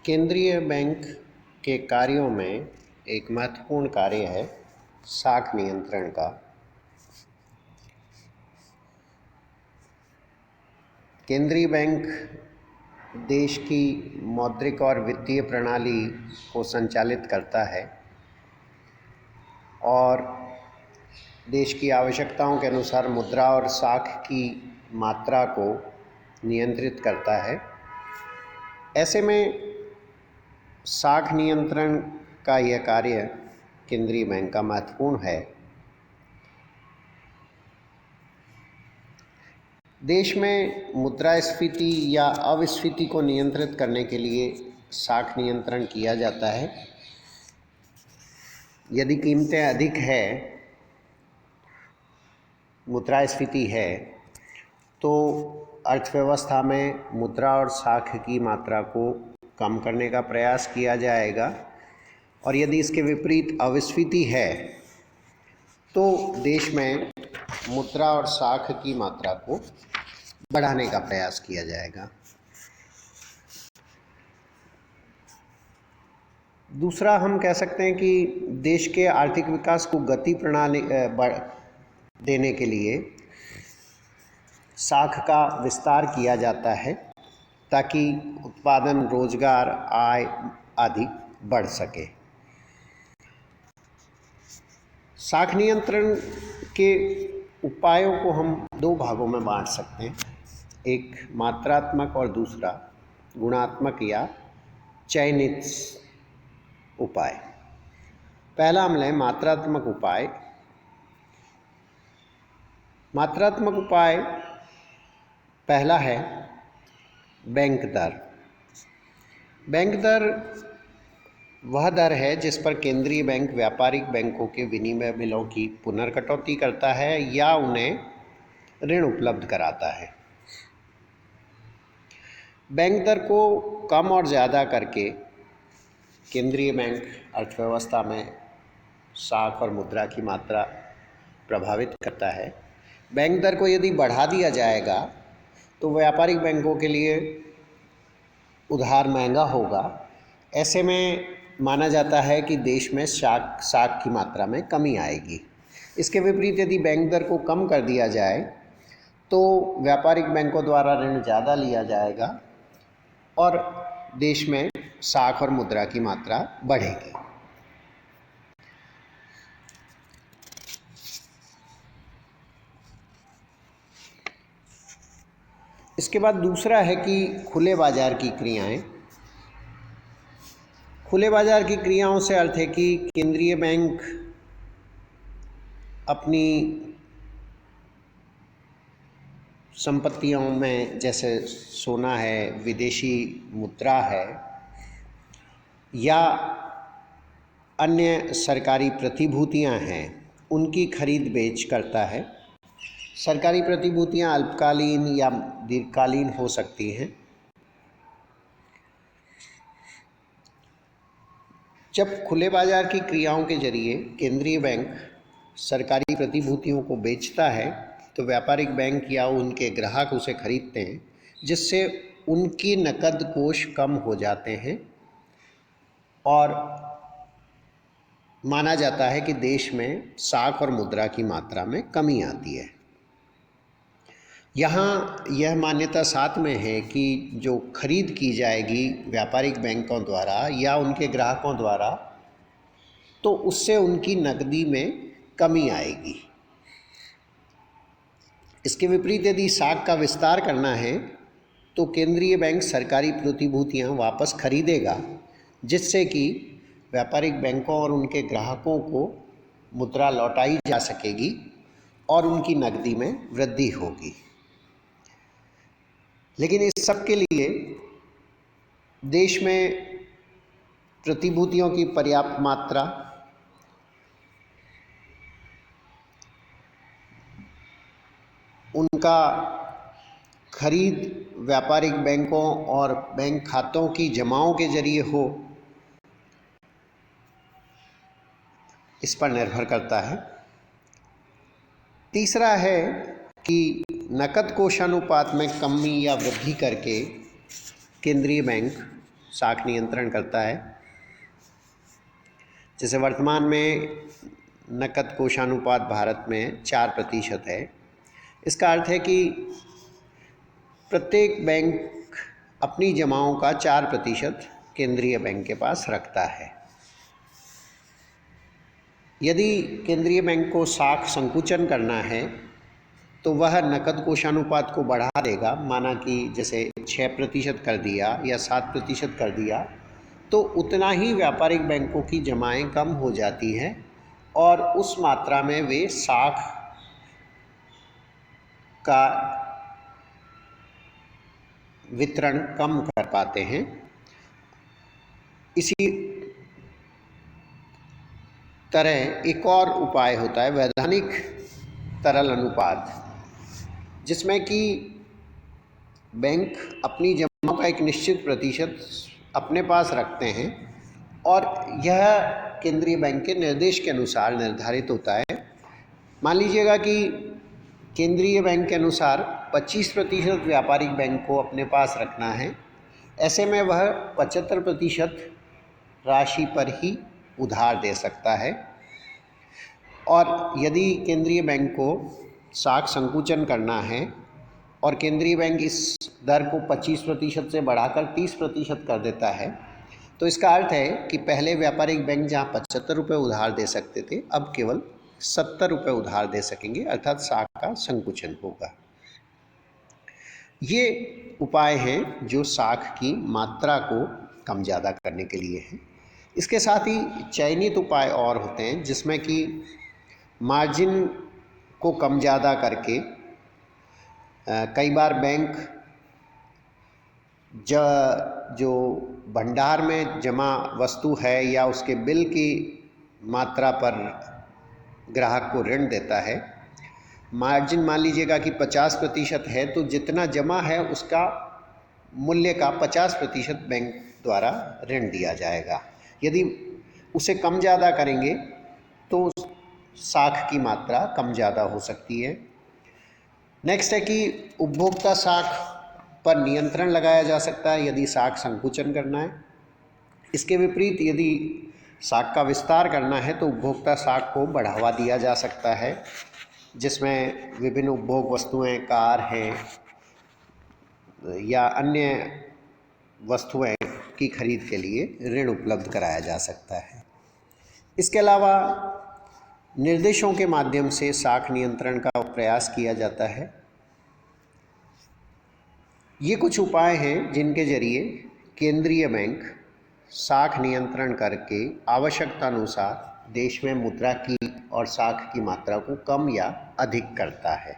केंद्रीय बैंक के कार्यों में एक महत्वपूर्ण कार्य है साख नियंत्रण का। केंद्रीय बैंक देश की मौद्रिक और वित्तीय प्रणाली को संचालित करता है और देश की आवश्यकताओं के अनुसार मुद्रा और साख की मात्रा को नियंत्रित करता है। ऐसे में साख नियंत्रण का यह कार्य केंद्रीय बैंक का महत्वपूर्ण है। देश में मुद्रास्फीति या अविस्फीति को नियंत्रित करने के लिए साख नियंत्रण किया जाता है। यदि कीमतें अधिक है, मुद्रास्फीति है, तो अर्थव्यवस्था में मुद्रा और साख की मात्रा को कम करने का प्रयास किया जाएगा और यदि इसके विपरीत अविस्फीति है तो देश में मुद्रा और साख की मात्रा को बढ़ाने का प्रयास किया जाएगा। दूसरा, हम कह सकते हैं कि देश के आर्थिक विकास को गति प्रणाली देने के लिए साख का विस्तार किया जाता है ताकि उत्पादन, रोजगार, आय आदि बढ़ सके। साख नियंत्रण के उपायों को हम दो भागों में बांट सकते हैं, एक मात्रात्मक और दूसरा गुणात्मक या चयनित उपाय। पहला हम लें मात्रात्मक उपाय। मात्रात्मक उपाय पहला है बैंक दर। बैंक दर वह दर है जिस पर केंद्रीय बैंक व्यापारिक बैंकों के विनिमय बिलों की पुनर्कटौती करता है या उन्हें ऋण उपलब्ध कराता है। बैंक दर को कम और ज़्यादा करके केंद्रीय बैंक अर्थव्यवस्था में साख और मुद्रा की मात्रा प्रभावित करता है। बैंक दर को यदि बढ़ा दिया जाएगा तो व्यापारिक बैंकों के लिए उधार महंगा होगा। ऐसे में माना जाता है कि देश में साख की मात्रा में कमी आएगी। इसके विपरीत यदि बैंक दर को कम कर दिया जाए तो व्यापारिक बैंकों द्वारा ऋण ज़्यादा लिया जाएगा और देश में साख और मुद्रा की मात्रा बढ़ेगी। इसके बाद दूसरा है कि खुले बाजार की क्रियाएं। खुले बाजार की क्रियाओं से अर्थ है कि केंद्रीय बैंक अपनी संपत्तियों में, जैसे सोना है, विदेशी मुद्रा है या अन्य सरकारी प्रतिभूतियां हैं, उनकी खरीद बेच करता है। सरकारी प्रतिभूतियां अल्पकालीन या दीर्घकालीन हो सकती हैं। जब खुले बाजार की क्रियाओं के जरिए केंद्रीय बैंक सरकारी प्रतिभूतियों को बेचता है तो व्यापारिक बैंक या उनके ग्राहक उसे खरीदते हैं, जिससे उनकी नकद कोष कम हो जाते हैं और माना जाता है कि देश में साख और मुद्रा की मात्रा में कमी आती है। यहाँ यह मान्यता साथ में है कि जो खरीद की जाएगी व्यापारिक बैंकों द्वारा या उनके ग्राहकों द्वारा, तो उससे उनकी नकदी में कमी आएगी। इसके विपरीत यदि साख का विस्तार करना है तो केंद्रीय बैंक सरकारी प्रतिभूतियां वापस खरीदेगा, जिससे कि व्यापारिक बैंकों और उनके ग्राहकों को मुद्रा लौटाई जा सकेगी और उनकी नकदी में वृद्धि होगी। लेकिन इस सब के लिए देश में प्रतिभूतियों की पर्याप्त मात्रा, उनका खरीद व्यापारिक बैंकों और बैंक खातों की जमाओं के जरिए हो, इस पर निर्भर करता है। तीसरा है कि नकद कोष अनुपात में कमी या वृद्धि करके केंद्रीय बैंक साख नियंत्रण करता है। जैसे वर्तमान में नकद कोषानुपात भारत में 4% है। इसका अर्थ है कि प्रत्येक बैंक अपनी जमाओं का 4% केंद्रीय बैंक के पास रखता है। यदि केंद्रीय बैंक को साख संकुचन करना है तो वह नकद कोषानुपात को बढ़ा देगा। माना कि जैसे 6% कर दिया या 7% कर दिया, तो उतना ही व्यापारिक बैंकों की जमाएं कम हो जाती हैं और उस मात्रा में वे साख का वितरण कम कर पाते हैं। इसी तरह एक और उपाय होता है वैधानिक तरल अनुपात, जिसमें कि बैंक अपनी जमाओं का एक निश्चित प्रतिशत अपने पास रखते हैं और यह केंद्रीय बैंक के निर्देश के अनुसार निर्धारित होता है। मान लीजिएगा कि केंद्रीय बैंक के अनुसार 25% व्यापारिक बैंक को अपने पास रखना है। ऐसे में वह 75% राशि पर ही उधार दे सकता है। और यदि केंद्रीय बैंक को साख संकुचन करना है और केंद्रीय बैंक इस दर को 25% से बढ़ाकर 30% कर देता है, तो इसका अर्थ है कि पहले व्यापारिक बैंक जहाँ 75 रुपये उधार दे सकते थे, अब केवल 70 रुपये उधार दे सकेंगे, अर्थात साख का संकुचन होगा। ये उपाय हैं जो साख की मात्रा को कम ज़्यादा करने के लिए हैं। इसके साथ ही चयनित उपाय और होते हैं, जिसमें कि मार्जिन को कम ज़्यादा करके कई बार बैंक जो भंडार में जमा वस्तु है या उसके बिल की मात्रा पर ग्राहक को ऋण देता है। मार्जिन मान लीजिएगा कि 50% है, तो जितना जमा है उसका मूल्य का 50% बैंक द्वारा ऋण दिया जाएगा। यदि उसे कम ज़्यादा करेंगे तो साख की मात्रा कम ज़्यादा हो सकती है। नेक्स्ट है कि उपभोक्ता साख पर नियंत्रण लगाया जा सकता है यदि साख संकुचन करना है। इसके विपरीत यदि साख का विस्तार करना है तो उपभोक्ता साख को बढ़ावा दिया जा सकता है, जिसमें विभिन्न उपभोग वस्तुएं, कार हैं या अन्य वस्तुएं की खरीद के लिए ऋण उपलब्ध कराया जा सकता है। इसके अलावा निर्देशों के माध्यम से साख नियंत्रण का प्रयास किया जाता है। ये कुछ उपाय हैं जिनके जरिए केंद्रीय बैंक साख नियंत्रण करके आवश्यकता अनुसार देश में मुद्रा की और साख की मात्रा को कम या अधिक करता है।